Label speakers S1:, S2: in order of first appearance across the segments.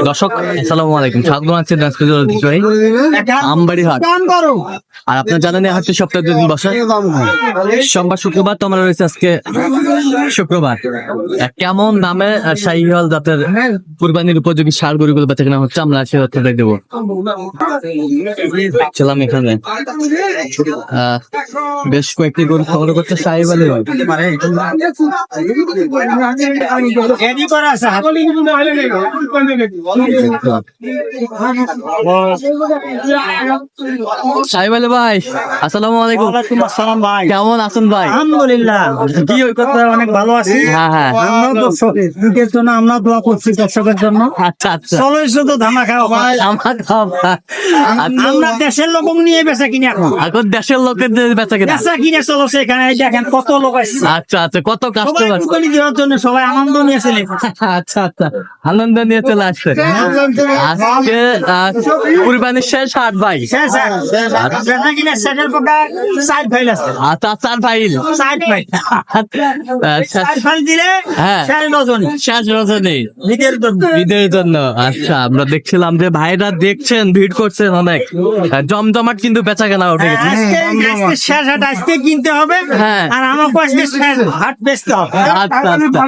S1: দর্শক আসসালামু আলাইকুম, স্বাগত জানাচ্ছি আমবাড়ি হাট। আর আপনারা জানেন এই হাটটি সপ্তাহে 2 দিন বসে, সোমবার শুক্রবার। তো আমরা রয়েছে আজকে শুক্রবার। কেমন দামে শাহিওয়াল জাতের কুরবানির উপযোগী ষাঁড় গরুগুলো বেচা কেনা হচ্ছে আমরা সে তথ্য দেবো। ছিলাম এখানে বেশ কয়েকটি গরু খবর করছে শাহিওয়ালের। সাহেব ভাই আসসালামু আলাইকুম।
S2: আসসালাম ভাই,
S1: কেমন আছেন ভাই?
S2: আলহামদুলিল্লাহ, কি ওই কথা অনেক ভালো আছি।
S1: হ্যাঁ,
S2: আমরাও দর্শকের জন্য আমরা দোয়া করছি, দর্শকের জন্য।
S1: আচ্ছা আচ্ছা,
S2: চলো শুধু ধামা খাও ভাই। আমরা দেশের লোক নিয়ে বেচা কিনে
S1: এখন দেশের লোকের বেচা কিনা
S2: বেচা কিনে চলো, সেখানে দেখেন কত লোক আসছে।
S1: আচ্ছা আচ্ছা, কত কাস্টমার
S2: কুরবানি দেওয়ার জন্য সবাই আনন্দ নিয়েছিল।
S1: আচ্ছা আচ্ছা, আনন্দ নিয়ে চলে আসছে আজকে কুরবানির শেষ হাট ভাই।
S2: বেচা কিনে শেষের পক্ষে সাইড ফাইল আছে।
S1: আচ্ছা, 4 ফাইল
S2: দিলে
S1: হ্যাঁ শেষ রজনী ঈদের জন্য। আচ্ছা, আমরা দেখছিলাম যে ভাইরা দেখছেন ভিড় করছেন অনেক, জমজমাট কিন্তু বেচা কেনা উঠে গেছে।
S2: শেষ হাট আজকে কিনতে হবে,
S1: হ্যাঁ,
S2: আর আমাকে আজকে শেষ হাট বেচতে হবে।
S1: আচ্ছা আচ্ছা,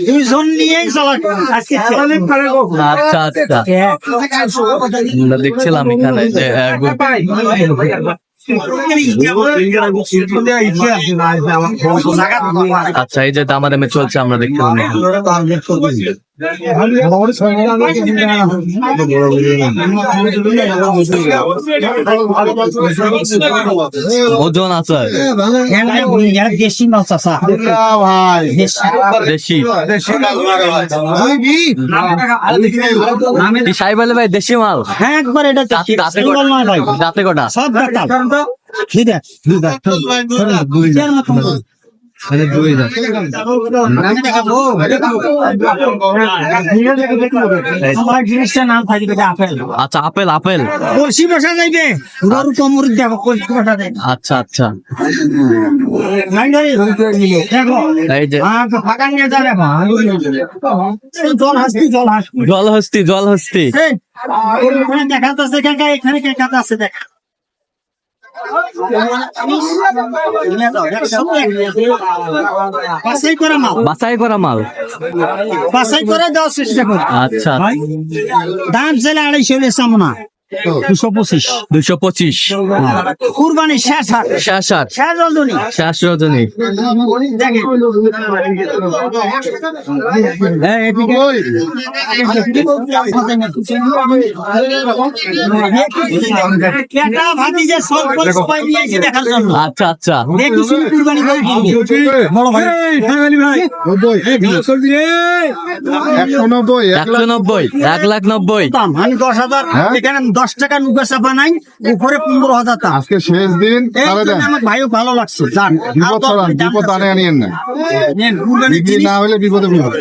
S2: দুইজন নিয়েই চলা আজকে।
S1: আচ্ছা আচ্ছা, আমরা দেখছিলাম এখানে যে আচ্ছা, এই যে দামাদামি চলছে আমরা দেখছিলাম। ওজন আছে
S2: দেশি মাছ আছে,
S1: দেশি সাহেব আলী ভাই, দেশি মাল।
S2: হ্যাঁ একবার এটা
S1: দাঁতে কটা?
S2: সব জিনিসটার নাম থাকবে আপেল।
S1: আচ্ছা, আপেল আপেল
S2: কলসি বসা যাইবে, গরু কমর দেখো কলসি বসা যাবে।
S1: আচ্ছা আচ্ছা,
S2: দেখো
S1: এই যে
S2: ফাঁকা নিয়ে যাবে,
S1: জল হস্তি
S2: দেখাচ্ছে এখানে কেকাতে আছে, দেখ বাছাই করা মাল বাছাই করে দেওয়ার চেষ্টা করি।
S1: আচ্ছা,
S2: দাম চাইলে 250 সামনা
S1: 225
S2: কুরবানি শেষ হাট, শেষ
S1: রজনী। আচ্ছা আচ্ছা, 190
S2: আমি 10,000 এখানে 10 টাকা নুকা চাপা নাই, উপরে 15,000 টাকা।
S3: আজকে শেষ দিন,
S2: আমার ভাইও ভালো লাগছে।
S3: বিপদ আনে আনিয়েন না, বিক্রি না হলে বিপদে পড়বে।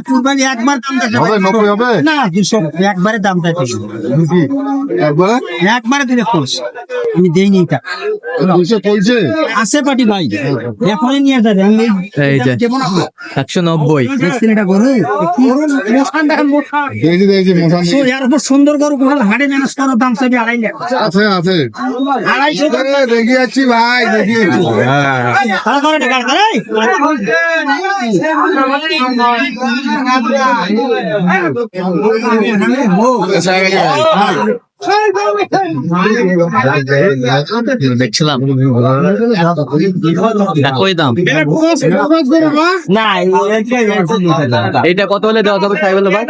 S2: কুরবানি একবার দাম
S3: হবে 90 হবে
S2: না, 200 একবারে দাম চাইছে, একবারে দিলে খোঁজ আমি দেইনি।
S3: 200 চলছে
S2: আছে পাটি ভাই, এখনই নিয়ে যাবে। আমি
S1: এই যে 190
S2: এটা গরু সুন্দর গরু কোথাও হাটে ম্যানেজ করার দাম চাইবে 2.5 লাখ।
S3: আছে 250 দেখি যাচ্ছি ভাই, দেখি
S1: দেখছিলাম একই দাম। এইটা কত হলে দেওয়া যাবে সাহেব ভাই?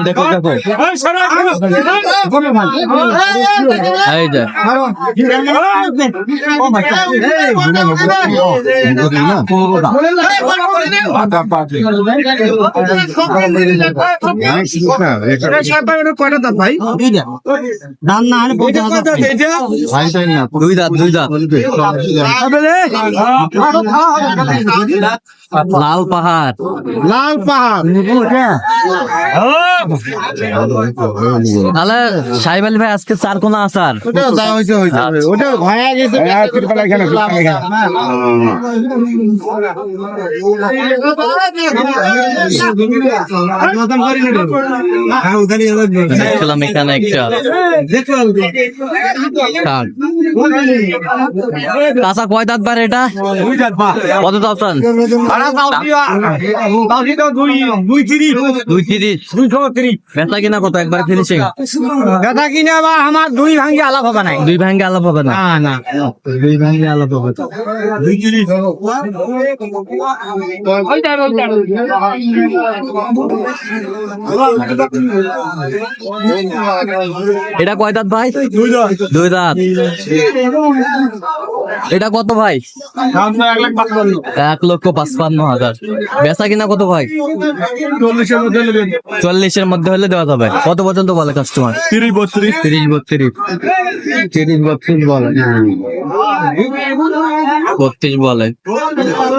S1: দেখো এই যে
S2: কয়টা দাঁত ভাই? দাম না হলে 50,000।
S1: দুই দাঁত লাল পাহাড়।
S3: লাল পাহাড়
S1: তাহলে সাহেব আলী ভাই আজকে চার কোনা আচার।
S3: ওটা যা হয়েছে ওটা ভয়া গেছে
S1: দেখলাম এখানে একটা শাক। কাঁচা কয় দাঁত বার এটা? কত দাঁত? 230। বেচা কিনা কত একবার ফিনিশিং?
S2: গাদা কিনা বা আমার দুই ভাঙ্গে আলাপ হবে না।
S1: দুই ভাঙ্গে আলাপ হবে না।
S2: না দুই ভাঙ্গে আলাপ হবে তো।
S1: এটা কয় দাঁত ভাই? দুই দাঁত। এটা কত ভাই? 1,55,000। বেচা কিনা কত ভাই? 40-এর মধ্যে হলে দেওয়া যাবে। কত পর্যন্ত বলে কাস্টমার? 30-32 বলে। 32 বলে।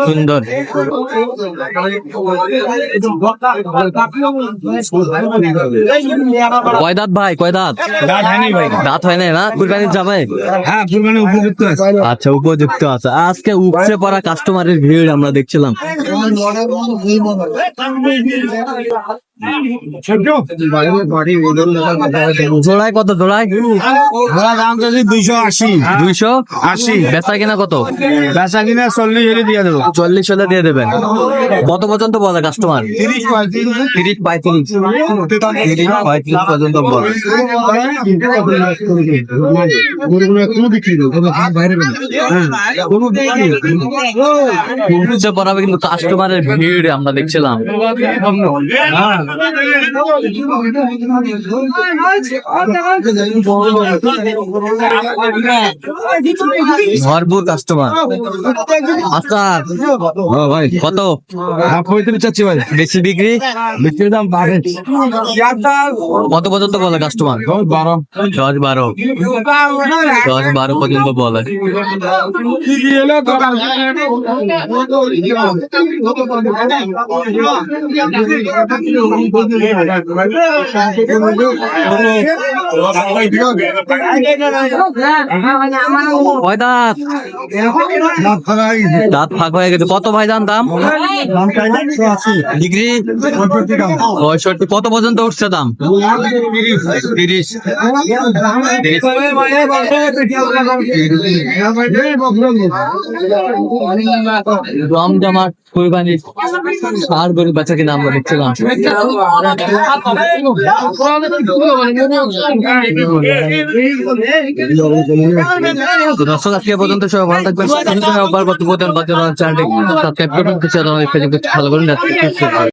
S1: সুন্দর। কয় দাঁত ভাই? কয় দাঁত? দাঁত হয় না কুরবানি যাবে?
S2: হ্যাঁ কুরবানি উপযুক্ত আছে।
S1: আচ্ছা উপযুক্ত আছে। আজকে উপচে পড়া কাস্টমারের ভিড় আমরা দেখছিলাম। জোড়ায় কত? জোড়ায়
S2: ঘোড়া দাম যদি 280।
S1: 280। বেচা কিনা কত?
S2: বেচা কিনা 40 হলে দিয়ে দেবো।
S1: 40 হলে দিয়ে দেবেন। কত পর্যন্ত বলে কাস্টমার? 30-35 পর্যন্ত বলে। উপচে পড়াবে কিন্তু কাস্টমারের ভিড় আমরা দেখছিলাম। ভরপুর কাস্টমার। আচ্ছা ভাই কত?
S3: 35 চাচ্ছি ভাই।
S1: বেশি বিক্রি?
S3: বিক্রির দাম 12।
S1: কত পর্যন্ত বলে কাস্টমার? 10-12 পর্যন্ত বলে। কয় দাঁত? দাঁত ফাঁক হয়ে গেছে। কত ভাই দাম? ডিগ্রি 65। কত পর্যন্ত উঠছে দাম? 30। জমজমাট কুরবানি আর গরু বেচা কিনা আমরা দেখছিলাম। তো দর্শক আজকে পর্যন্ত সবাই ভালো থাকবেন। চ্যানেলটি সাবস্ক্রাইব করুন।